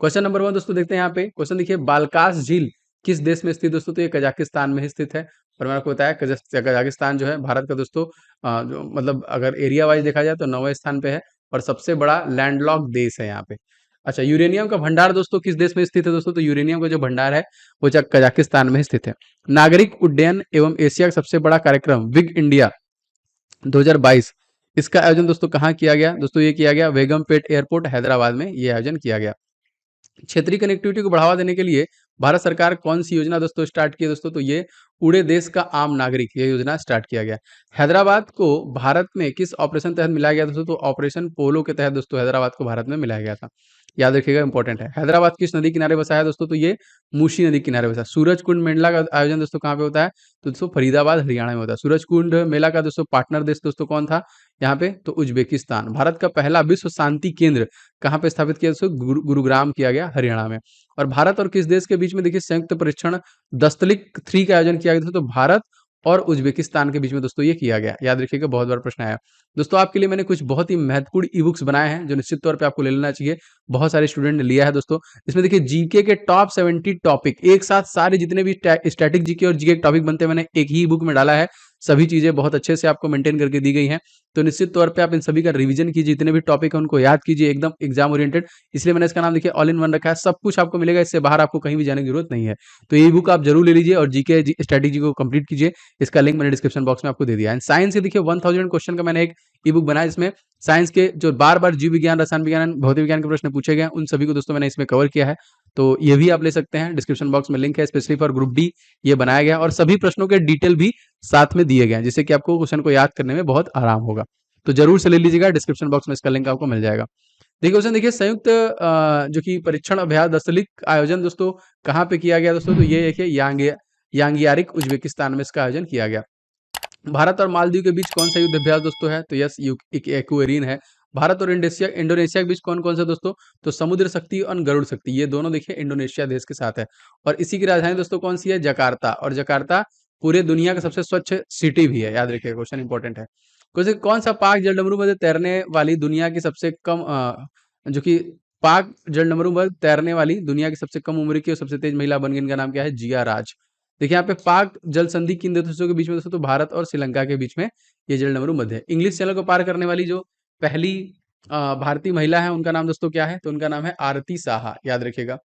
Question number 1 दोस्तों देखते हैं यहाँ पे। क्वेश्चन देखिए, बालकास झील किस देश में स्थित दोस्तों? तो ये कजाकिस्तान में ही स्थित है। और मैंने आपको बताया कजाकिस्तान जो है भारत का दोस्तों जो मतलब अगर एरिया वाइज देखा जाए तो 9वें स्थान पे है और सबसे बड़ा लैंडलॉक्ड देश है यहाँ पे। अच्छा, यूरेनियम का भंडार दोस्तों किस देश में स्थित है दोस्तों? तो यूरेनियम का जो भंडार है वो कजाकिस्तान में स्थित है। नागरिक उड्डयन एवं एशिया का सबसे बड़ा कार्यक्रम विग इंडिया 2022, इसका आयोजन दोस्तों कहाँ किया गया? दोस्तों ये किया गया बेगमपेट एयरपोर्ट हैदराबाद में ये आयोजन किया गया। क्षेत्रीय कनेक्टिविटी को बढ़ावा देने के लिए भारत सरकार कौन सी योजना दोस्तों स्टार्ट की है दोस्तों? तो ये उड़े देश का आम नागरिक, ये योजना स्टार्ट किया गया। हैदराबाद को भारत में किस ऑपरेशन तहत मिलाया गया दोस्तों? तो ऑपरेशन पोलो के तहत दोस्तों हैदराबाद को भारत में मिलाया गया था। याद रखिएगा, इंपॉर्टेंट है। हैदराबाद किस नदी किनारे बसा है दोस्तों? तो ये मूसी नदी किनारे बसा। सूरज कुंड मेला का आयोजन दोस्तों कहाँ पे होता है? तो दोस्तों फरीदाबाद हरियाणा में होता है। सूरज कुंड मेला का दोस्तों पार्टनर देश दोस्तों कौन था यहाँ पे? तो उज्बेकिस्तान। भारत का पहला विश्व शांति केंद्र कहाँ पे स्थापित किया दोस्तों? गुरुग्राम किया गया हरियाणा में। और भारत और किस देश के बीच में देखिए संयुक्त परीक्षण दस्तलिक 3 का आयोजन किया गया था? तो भारत और उज्बेकिस्तान के बीच में दोस्तों ये किया गया। याद रखिएगा, बहुत बार प्रश्न आया। दोस्तों आपके लिए मैंने कुछ बहुत ही महत्वपूर्ण ई बुक्स बनाए हैं जो निश्चित तौर पे आपको ले लेना चाहिए। बहुत सारे स्टूडेंट ने लिया है दोस्तों। इसमें देखिए जीके के टॉप 70 टॉपिक एक साथ सारे जितने भी स्टैटिक जीके और जीके टॉपिक बनते हैं मैंने एक ही बुक में डाला है। सभी चीजें बहुत अच्छे से आपको मेंटेन करके दी गई हैं। तो निश्चित तौर पे आप इन सभी का रिवीजन कीजिए, जितने भी टॉपिक है उनको याद कीजिए, एकदम एग्जाम ओरिएंटेड। इसलिए मैंने इसका नाम देखिए ऑल इन वन रखा है। सब कुछ आपको मिलेगा, इससे बाहर आपको कहीं भी जाने की जरूरत नहीं है। तो ये बुक आप जरूर ले लीजिए और जीके स्ट्रेटेजी को कंप्लीट कीजिए। इसका लिंक मैंने डिस्क्रिप्शन बॉक्स में आपको दे दिया है। साइंस के देखिए 1000 क्वेश्चन का मैंने एक ई बुक बनाया, जिसमें साइंस के जो बार बार जीव विज्ञान, रसायन विज्ञान, भौतिक विज्ञान के प्रश्न पूछे गए उन सभी को दोस्तों मैंने इसमें कवर किया है। तो ये भी आप ले सकते हैं, डिस्क्रिप्शन बॉक्स में लिंक है। स्पेशली फॉर ग्रुप डी ये बनाया गया और सभी प्रश्नों के डिटेल भी साथ में दिए गए हैं, जिससे कि आपको क्वेश्चन को याद करने में बहुत आराम होगा। तो जरूर से ले लीजिएगा, डिस्क्रिप्शन बॉक्स में इसका लिंक आपको मिल जाएगा। देखिए क्वेश्चन देखिए, संयुक्त जो कि परीक्षण अभ्यास दस्तलिक आयोजन दोस्तों कहाँ पे किया गया दोस्तों? तो ये देखिए यांगियारिक उज्बेकिस्तान में इसका आयोजन किया गया। भारत और मालदीव के बीच कौन सा युद्ध अभ्यास दोस्तों है? तो यस, एक्वेरिन है। भारत और इंडोनेशिया के बीच कौन कौन सा दोस्तों? तो समुद्र शक्ति और गरुड़ शक्ति, ये दोनों देखिए इंडोनेशिया देश के साथ है। और इसी की राजधानी दोस्तों कौन सी है? जकार्ता। और जकार्ता पूरे दुनिया का सबसे स्वच्छ सिटी भी है। याद रखिए, क्वेश्चन इंपॉर्टेंट है। क्वेश्चन, कौन सा पाक जलडमरू में तैरने वाली दुनिया की सबसे कम जो कि पाक जलडमरू में तैरने वाली दुनिया की सबसे कम उम्र की और सबसे तेज महिला बन गई, इनका नाम क्या है? जिया राज। देखिए यहाँ पे पाक जल संधि किन देशों के बीच में दोस्तों? तो भारत और श्रीलंका के बीच में ये जलडमरू मध्य है। इंग्लिश चैनल को पार करने वाली जो पहली भारतीय महिला है उनका नाम दोस्तों क्या है? तो उनका नाम है आरती साहा। याद रखिएगा।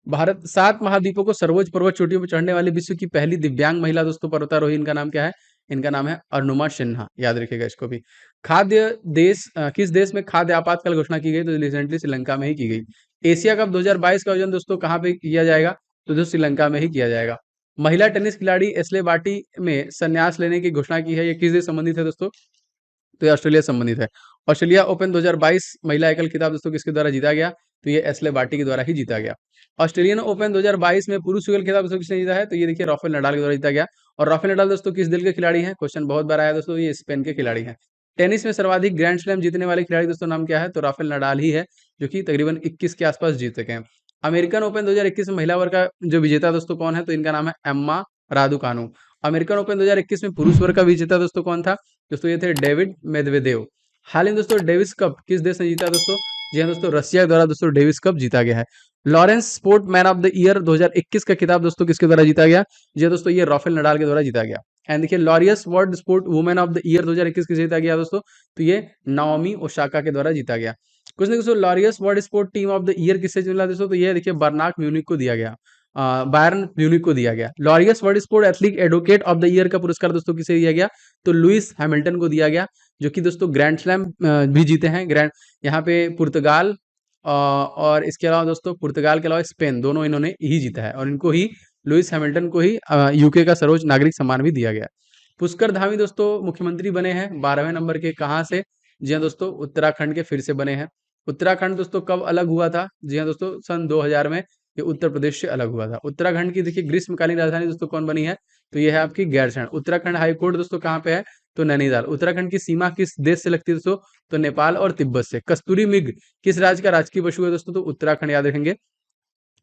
भारत 7 महाद्वीपों को सर्वोच्च पर्वत चोटियों पर चढ़ने वाली विश्व की पहली दिव्यांग महिला दोस्तों पर्वतारोही, इनका नाम क्या है? इनका नाम है अरुणिमा सिन्हा। याद रखिएगा इसको भी। किस देश में खाद्य आपातकाल घोषणा की गई? तो रिसेंटली श्रीलंका में ही की गई। एशिया कप 2022 का आयोजन दोस्तों कहाँ पे किया जाएगा? तो जो श्रीलंका में ही किया जाएगा। महिला टेनिस खिलाड़ी एश्ले बार्टी में संन्यास लेने की घोषणा की है, ये किस देश संबंधित है दोस्तों? तो ये ऑस्ट्रेलिया संबंधित है। ऑस्ट्रेलिया ओपन 2022 महिला एकल खिताब दोस्तों किसके द्वारा जीता गया? तो ये एश्ले बार्टी के द्वारा ही जीता गया। ऑस्ट्रेलियन ओपन 2022 में पुरुष युगल खिताब दोस्तों किसने जीता है? तो ये देखिए राफेल नडाल के द्वारा जीता गया। और राफेल नडाल दोस्तों किस दल के खिलाड़ी हैं? क्वेश्चन बहुत बार आया दोस्तों, ये स्पेन के खिलाड़ी हैं। टेनिस में सर्वाधिक ग्रैंड स्लैम जीतने वाले खिलाड़ी दोस्तों नाम क्या है? तो राफेल नडाल ही है, जो कि तकरीबन 21 के आसपास जीत चुके हैं। अमेरिकन ओपन 2021 में महिला वर्ग का जो विजेता दोस्तों कौन है? तो इनका नाम है एम्मा रादुकानु। अमेरिकन ओपन 2021 में पुरुष वर्ग का विजेता दोस्तों कौन था? दोस्तों ये थे डेविड मेदवेदेव। हाल ही में दोस्तों डेविस कप किस देश ने जीता दोस्तों? जी हाँ दोस्तों, रशिया के द्वारा दोस्तों डेविस कप जीता गया है। Lawrence sport man of the year 2021 का खिताब दोस्तों किसके द्वारा जीता गया? जी हाँ दोस्तों, ये राफेल नडाल के द्वारा जीता गया। एंड देखिए Laureus world sport women of the year 2021 किसे जीता गया दोस्तों? तो ये नाओमी ओसाका के द्वारा जीता गया। कुछ नहीं दोस्तों, Laureus world sport team of the year किससे मिला दोस्तों? तो ये देखिए बर्नाक म्यूनिक को दिया गया, बायरन म्यूनिक को दिया गया। Laureus world sport athlete advocate of the year का पुरस्कार दोस्तों किसे दिया गया? तो लुइस हैमिल्टन को दिया गया, जो कि दोस्तों ग्रैंड स्लैम भी जीते हैं। ग्रैंड यहाँ पे पुर्तगाल और इसके अलावा दोस्तों पुर्तगाल के अलावा स्पेन, दोनों इन्होंने ही जीता है। और इनको ही लुइस हैमिल्टन को ही यूके का सर्वोच्च नागरिक सम्मान भी दिया गया। पुष्कर धामी दोस्तों मुख्यमंत्री बने हैं 12वें नंबर के, कहाँ से? जी हाँ दोस्तों, उत्तराखंड के फिर से बने हैं। उत्तराखंड दोस्तों कब अलग हुआ था? जी हाँ दोस्तों, सन 2000 में ये उत्तर प्रदेश से अलग हुआ था। उत्तराखंड की देखिए ग्रीष्मकालीन राजधानी दोस्तों कौन बनी है? तो ये है आपकी गैरसैंण। उत्तराखंड हाईकोर्ट दोस्तों कहाँ पे है? तो नैनीताल। उत्तराखंड की सीमा किस देश से लगती है दोस्तों? तो नेपाल और तिब्बत से। कस्तूरी मृग किस राज्य का राजकीय पशु है दोस्तों? तो उत्तराखंड। याद रखेंगे।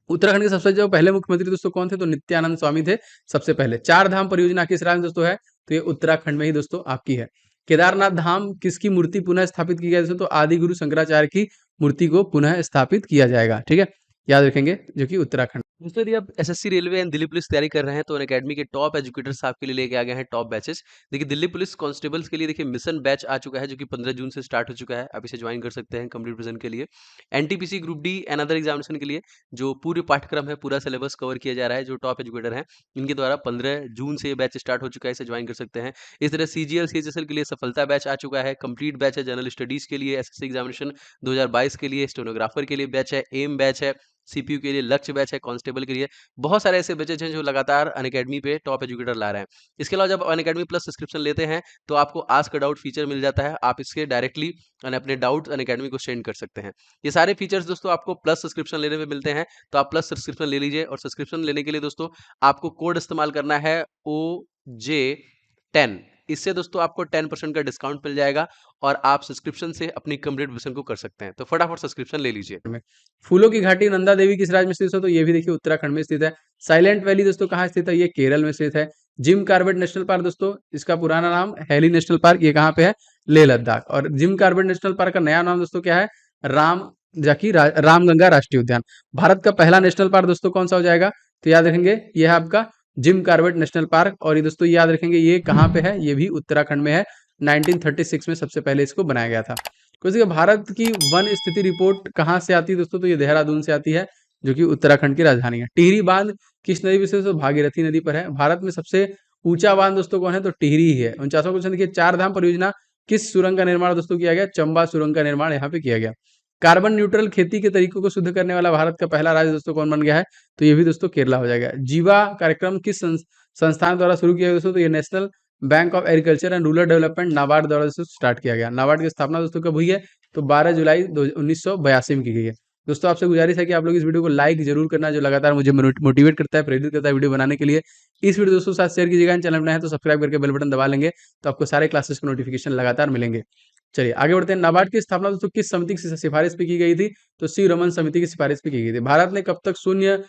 उत्तराखंड के सबसे जो पहले मुख्यमंत्री दोस्तों कौन थे? तो नित्यानंद स्वामी थे सबसे पहले। चार धाम परियोजना किस राज्य में दोस्तों है? तो ये उत्तराखंड में ही दोस्तों आपकी है। केदारनाथ धाम किसकी मूर्ति पुनः स्थापित की गई दोस्तों? तो आदि गुरु शंकराचार्य की मूर्ति को पुनः स्थापित किया जाएगा। ठीक है। याद रखेंगे, जो कि उत्तराखंड। दोस्तों यदि आप SSC railway and Delhi police तैयारी कर रहे हैं तो अनअकैडमी के टॉप एजुकेटर्स आपके लिए लेके आ गए हैं टॉप बैचेस। देखिए दिल्ली पुलिस कांस्टेबल्स के लिए देखिए मिशन बैच आ चुका है जो कि 15 जून से स्टार्ट हो चुका है। आप इसे ज्वाइन कर सकते हैं कंप्लीट विजन के लिए। NTPC group D and other examination के लिए जो पूरे पाठ्यक्रम है, पूरा सिलेबस कवर किया जा रहा है, जो टॉप एजुकेटर हैं इनके द्वारा 15 जून से ये बैच स्टार्ट हो चुका है, इसे ज्वाइन कर सकते हैं। इस तरह सीजीएल सीएचएसएल के लिए सफलता बैच आ चुका है, कंप्लीट बैच है जनरल स्टडीज के लिए, एसएससी एग्जामिनेशन 2022 के लिए, स्टेनोग्राफर के लिए बैच है, एम बैच है, सीपीयू के लिए लक्ष्य बैच है, कांस्टेबल के लिए बहुत सारे ऐसे बैचेज हैं जो लगातार अनअकैडमी पे टॉप एजुकेटर ला रहे हैं। इसके अलावा जब अनअकैडमी प्लस सब्सक्रिप्शन लेते हैं तो आपको आस्क अ डाउट फीचर मिल जाता है। आप इसके डायरेक्टली अपने डाउट अनअकैडमी को सेंड कर सकते हैं। ये सारे फीचर्स दोस्तों आपको प्लस सब्सक्रिप्शन लेने में मिलते हैं, तो आप प्लस सब्सक्रिप्शन ले लीजिए। और सब्सक्रिप्शन लेने के लिए दोस्तों आपको कोड इस्तेमाल करना है OJ10। इससे दोस्तों आपको 10% का डिस्काउंट मिल जाएगा और आप सब्सक्रिप्शन से अपनी कंप्लीट विजन को कर सकते हैं। तो फटाफट सब्सक्रिप्शन ले लीजिए। में फूलों की घाटी नंदा देवी किस राज्य में स्थित है? तो ये भी देखिए उत्तराखंड में स्थित है। साइलेंट वैली दोस्तों कहाँ स्थित है? ये केरल में स्थित है। जिम कार्बेट नेशनल पार्क दोस्तों, इसका पुराना नाम हैली नेशनल पार्क, ये कहाँ पे है? लेह लद्दाख। और जिम कार्बेट नेशनल पार्क का नया नाम दोस्तों क्या है? राम रामगंगा राष्ट्रीय उद्यान। भारत का पहला नेशनल पार्क दोस्तों कौन सा हो जाएगा? तो याद रखेंगे ये है आपका जिम कार्बेट नेशनल पार्क। और ये दोस्तों याद रखेंगे ये कहाँ पे है? ये भी उत्तराखंड में है। 1936 में सबसे पहले इसको बनाया गया था। क्योंकि भारत की वन स्थिति रिपोर्ट कहाँ से आती है दोस्तों? तो ये देहरादून से आती है, जो कि उत्तराखंड की राजधानी है। टिहरी बांध किस नदी पर स्थित है? तो भागीरथी नदी पर है। भारत में सबसे ऊंचा बांध दोस्तों कौन है? तो टिहरी ही है। 49वां क्वेश्चन देखिए, चार धाम परियोजना किस सुरंग का निर्माण दोस्तों किया गया? चंबा सुरंग का निर्माण यहाँ पे किया गया। कार्बन न्यूट्रल खेती के तरीकों को शुद्ध करने वाला भारत का पहला राज्य दोस्तों कौन बन गया है? तो ये भी दोस्तों केरला हो जाएगा। जीवा कार्यक्रम किस संस्थान द्वारा शुरू किया गया दोस्तों? तो ये national bank of agriculture and rural development NABARD द्वारा स्टार्ट किया गया। नाबार्ड की स्थापना दोस्तों कब हुई है? तो 12 जुलाई 1982 में की गई है। दोस्तों आपसे गुजारिश है कि आप लोग इस वीडियो को लाइक जरूर करना, जो लगातार मुझे मोटिवेट करता है, प्रेरित करता है वीडियो बनाने के लिए। इस वीडियो दोस्तों साथ शेयर कीजिएगा। चैनल बनाए तो सब्सक्राइब करके बेल बटन दबा लेंगे, तो आपको सारे क्लासेस के नोटिफिकेशन लगातार मिलेंगे। चलिए आगे बढ़ते हैं। नाबार्ड की स्थापना दोस्तों किस समिति की सिफारिश पे की गई थी? तो सी रमन समिति की सिफारिश पे की गई थी। भारत ने कब तक शून्य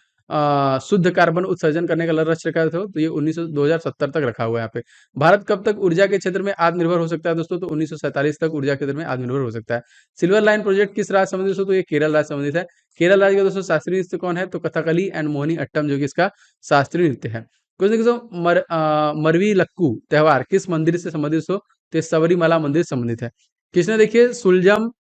शुद्ध कार्बन उत्सर्जन करने का लक्ष्य रखा था? तो ये 2070 तक रखा हुआ है यहाँ पे। भारत कब तक ऊर्जा के क्षेत्र में आत्मनिर्भर हो सकता है दोस्तों? तो 1947 तक ऊर्जा के क्षेत्र में आत्मनिर्भर हो सकता है। सिल्वर लाइन प्रोजेक्ट किस राज्य संबंधित दोस्तों? तो ये केरल राज्य संबंधित है। केरल राज्य का दोस्तों शास्त्रीय नृत्य कौन है? तो कथकली एंड मोहिनी अट्टम, जो कि इसका शास्त्रीय नृत्य है। कुछ देखो मरवी लक्कू त्योहार किस मंदिर से संबंधित हो? तो सबरीमाला मंदिर से संबंधित है। किसने देखिए सुजलाम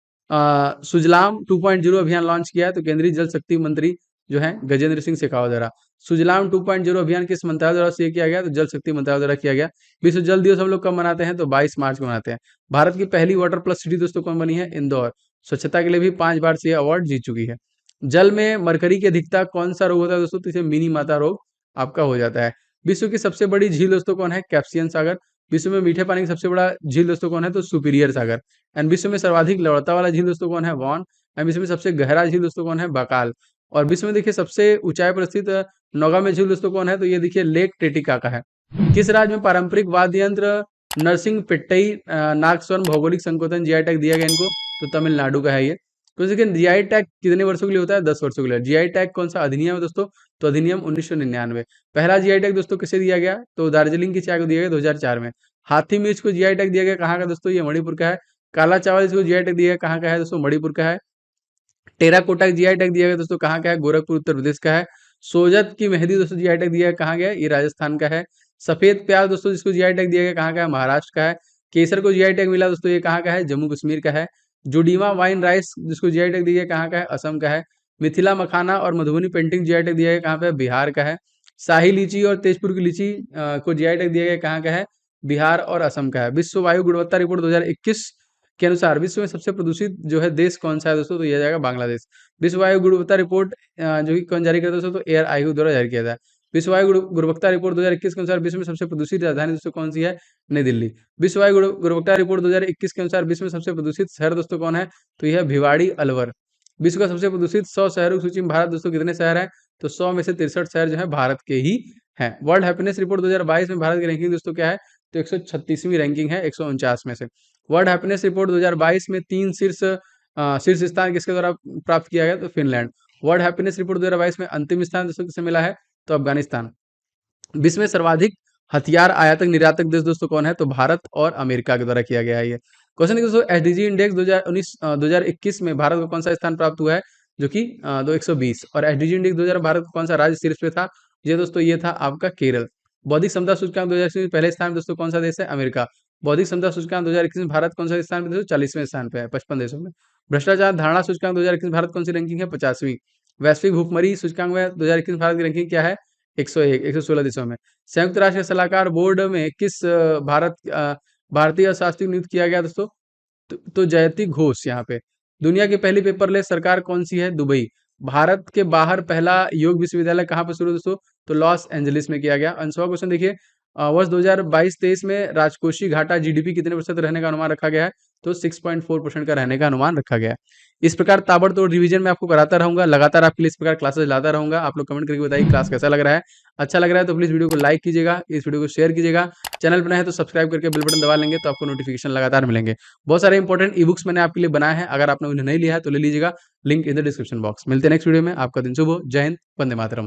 2.0 अभियान लॉन्च किया है? तो केंद्रीय जल शक्ति मंत्री जो है गजेंद्र सिंह शेखावत द्वारा। सुजलाम 2.0 अभियान किस मंत्रालय द्वारा से किया गया? तो जल शक्ति मंत्रालय द्वारा किया गया। विश्व जल दिवस हम लोग कब मनाते हैं? तो 22 मार्च को मनाते हैं। भारत की पहली वाटर प्लस सिटी दोस्तों कौन बनी है? इंदौर। स्वच्छता के लिए भी 5 बार से अवार्ड जीत चुकी है। जल में मरकरी की अधिकता कौन सा रोग होता है दोस्तों? तो इसे मिनी माता रोग आपका हो जाता है। विश्व की सबसे बड़ी झील दोस्तों कौन है? कैप्सियन सागर। विश्व में मीठे पानी की सबसे बड़ा झील दोस्तों कौन है? तो सुपीरियर सागर। एंड विश्व में सर्वाधिक लवणता वाला झील दोस्तों कौन है? वॉन। एंड विश्व में सबसे गहरा झील दोस्तों कौन है? बकाल। और विश्व में देखिए सबसे ऊंचाई पर स्थित नौगामे झील दोस्तों कौन है? तो ये देखिए लेक टेटिका का है। किस राज्य में पारंपरिक वाद्य यंत्र नरसिंह पिट्टई नागस्वरम भौगोलिक संकोचन जीआई टैग दिया गया इनको? तो तमिलनाडु का है ये। तो देखिए जीआई टैग कितने वर्षों के लिए होता है? 10 वर्षों के लिए। जीआई टैग कौन सा अधिनियम है दोस्तों? तो अधिनियम 1999। पहला जीआई टैग दोस्तों किसे दिया गया? तो दार्जिलिंग की चाय को दिया गया 2004 में। हाथी मिर्च को जीआई टैग दिया गया कहाँ का दोस्तों? ये मणिपुर का है। काला चावल इसको जीआई टैग दिया गया कहाँ का है दोस्तों? मणिपुर का है। टेराकोटा जीआई टैग दिया गया दोस्तों कहाँ का है? गोरखपुर उत्तर प्रदेश का है। सोजत की मेहंदी दोस्तों जीआई टैग दिया गया कहाँ गया? ये राजस्थान का है। सफेद प्याज दोस्तों जिसको जीआई टैग दिया गया कहाँ का है? महाराष्ट्र का है। केसर को जीआई टैग मिला दोस्तों, ये कहाँ का है? जम्मू कश्मीर का है। जोडीमा वाइन राइस जिसको जीआई टैग दिया गया कहाँ का है? असम का है। मिथिला मखाना और मधुबनी पेंटिंग जीआई टैग दिया गया कहाँ पे? बिहार का है। शाही लीची और तेजपुर की लीची को जीआई टैग दिया गया कहाँ का है? बिहार और असम का है। विश्व वायु गुणवत्ता रिपोर्ट 2021 के अनुसार विश्व में सबसे प्रदूषित जो है देश कौन सा है दोस्तों? तो यह जाएगा बांग्लादेश। विश्व वायु गुणवत्ता रिपोर्ट जो कि कौन जारी करता है दोस्तों? तो एयर आईयू द्वारा जारी किया था। विश्व वायु गुणवत्ता रिपोर्ट 2021 के अनुसार विश्व में सबसे प्रदूषित राजधानी दोस्तों कौन सी है? नई दिल्ली। विश्व वायु गुणवत्ता रिपोर्ट 2021 के अनुसार विश्व में सबसे प्रदूषित शहर दोस्तों कौन है? तो यह भिवाड़ी अलवर। विश्व का सबसे प्रदूषित 100 शहरों की सूची में भारत दोस्तों कितने शहर हैं? तो 100 में से 63 शहर जो है भारत के ही हैं। वर्ल्ड हैप्पीनेस रिपोर्ट 2022 में भारत की रैंकिंग दोस्तों क्या है? तो 136वीं रैंकिंग है 149 में से। वर्ल्ड हैप्पीनेस रिपोर्ट 2022 में 3 शीर्ष स्थान किसके द्वारा प्राप्त किया गया? तो फिनलैंड। वर्ल्ड हैप्पीनेस रिपोर्ट 2022 में अंतिम स्थान दोस्तों किसे मिला है? तो अफगानिस्तान। विश्व में सर्वाधिक हथियार आयातक निर्यातक देश दोस्तों कौन है? तो भारत और अमेरिका के द्वारा किया गया है ये। क्वेश्चन दोस्तों, एसडीजी इंडेक्स 2019 2021 में भारत को कौन सा स्थान प्राप्त हुआ है? जो कि 120। और एसडीजी इंडेक्स 2000 भारत का कौन सा राज्य शीर्ष पे था? ये दोस्तों ये था आपका केरल। बौद्धिक क्षमता सूचकांक 2021 में पहले स्थान पे दोस्तों कौन सा देश है? अमेरिका। बौद्धिक क्षमता सूचकांक 2021 में भारत कौन सा स्थान पे दोस्तों? 40वें स्थान पे है 55 देशों में। भ्रष्टाचार धारणा सूचकांक 2021 में भारत कौन सी रैंकिंग है? 50वीं। वैश्विक भूखमरी सूचकांक में 2021 भारत की रैंकिंग क्या है? 101, 116 देशों में। संयुक्त राष्ट्र के सलाहकार बोर्ड में किस भारतीय शास्त्री नियुक्त किया गया दोस्तों? तो जयति घोष यहाँ पे। दुनिया की पहली पेपरलेस सरकार कौन सी है? दुबई। भारत के बाहर पहला योग विश्वविद्यालय कहाँ पर शुरू दोस्तों? तो लॉस एंजलिस में किया गया। अंशवा क्वेश्चन देखिए, वर्ष 2022-23 में राजकोषीय घाटा जीडीपी कितने प्रतिशत रहने का अनुमान रखा गया है? तो 6.4% का रहने का अनुमान रखा गया है। इस प्रकार ताबड़तोड़ रिवीजन मैं आपको कराता रहूंगा, लगातार आपके लिए इस प्रकार क्लासेस लाता रहूंगा। आप लोग कमेंट करके बताइए क्लास कैसा लग रहा है। अच्छा लग रहा है तो प्लीज वीडियो को लाइक कीजिएगा, इस वीडियो को शेयर कीजिएगा। चैनल पर नए हैं तो सब्सक्राइब करके बेल बटन दबा लेंगे तो आपको नोटिफिकेशन लगातार मिलेंगे। बहुत सारे इंपॉर्टेंट ई बुक्स मैंने आपके लिए बनाए हैं, अगर आपने उन्हें नहीं लिया है तो ले लीजिएगा, link in the description box. मिलते हैं नेक्स्ट वीडियो में। आपका दिन शुभ हो। जय हिंद, वंदे मातरम।